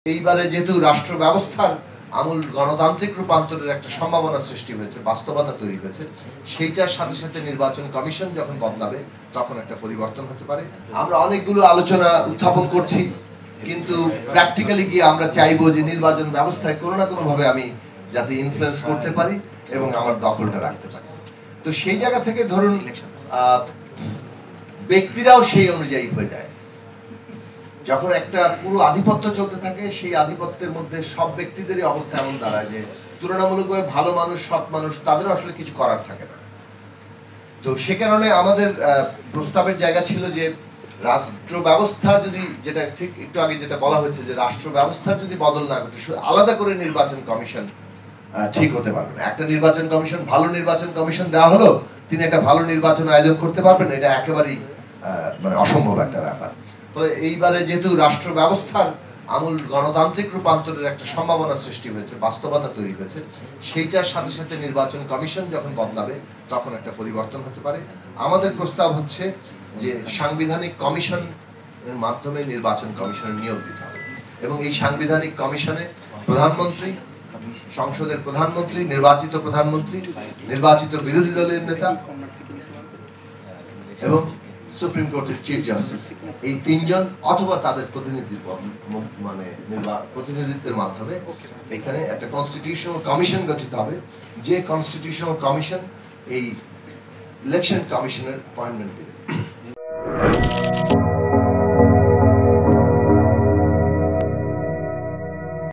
এইবারে যেহেতু রাষ্ট্র ব্যবস্থার আমূল গণতান্ত্রিক রূপান্তরের একটা সম্ভাবনা সৃষ্টি হয়েছে, বাস্তবতা তৈরি হয়েছে, সেইটার সাথে সাথে নির্বাচন কমিশন যখন বদলাবে তখন একটা পরিবর্তন হতে পারে। আমরা অনেকগুলো আলোচনা উত্থাপন করছি, কিন্তু প্র্যাকটিক্যালি গিয়ে আমরা চাইবো যে নির্বাচন ব্যবস্থায় কোনো না কোনো ভাবে আমি যাতে ইনফ্লুয়েন্স করতে পারি এবং আমার দখলটা রাখতে পারি। তো সেই জায়গা থেকে ধরুন ব্যক্তিরাও সেই অনুযায়ী হয়ে যায়। যখন একটা পুরো আধিপত্য চলতে থাকে, সেই আধিপত্যের মধ্যে সব ব্যক্তিদেরই অবস্থা এমন দাঁড়ায় যে তুলনামূলকভাবে ভালো মানুষ, সৎ মানুষ, তাদের আসলে কিছু করার থাকে না। তো সে কারণে আমাদের প্রস্তাবের জায়গা ছিল যে রাষ্ট্র ব্যবস্থা যদি, যেটা ঠিক একটু আগে যেটা বলা হয়েছে, যে রাষ্ট্র ব্যবস্থার যদি বদল না ঘটে, আলাদা করে নির্বাচন কমিশন ঠিক হতে পারবে না। একটা নির্বাচন কমিশন, ভালো নির্বাচন কমিশন দেওয়া হলো, তিনি একটা ভালো নির্বাচন আয়োজন করতে পারবেন, এটা একেবারেই মানে অসম্ভব একটা ব্যাপার। ফলে এইবারে যেহেতু রাষ্ট্র ব্যবস্থার আমূল গণতান্ত্রিক রূপান্তরের একটা সম্ভাবনা সৃষ্টি হয়েছে, বাস্তবতা তৈরি হয়েছে, সেইটার সাথে সাথে নির্বাচন কমিশন যখন বদলাবে তখন একটা পরিবর্তন হতে পারে। আমাদের প্রস্তাব হচ্ছে যে সাংবিধানিক কমিশন এর মাধ্যমে নির্বাচন কমিশনের নিয়োগ দিতে হবে এবং এই সাংবিধানিক কমিশনে প্রধানমন্ত্রী, সংসদের প্রধানমন্ত্রী, নির্বাচিত প্রধানমন্ত্রী, নির্বাচিত বিরোধী দলের নেতা এবং সুপ্রিম কোর্টের চিফ জাস্টিস, এই তিনজন অথবা তাদের প্রতিনিধিত্বের মাধ্যমে এখানে একটা কনস্টিটিউশনাল কমিশন গঠিত হবে, যে কনস্টিটিউশনাল কমিশন এই ইলেকশন কমিশনের অ্যাপয়েন্টমেন্ট দেবে।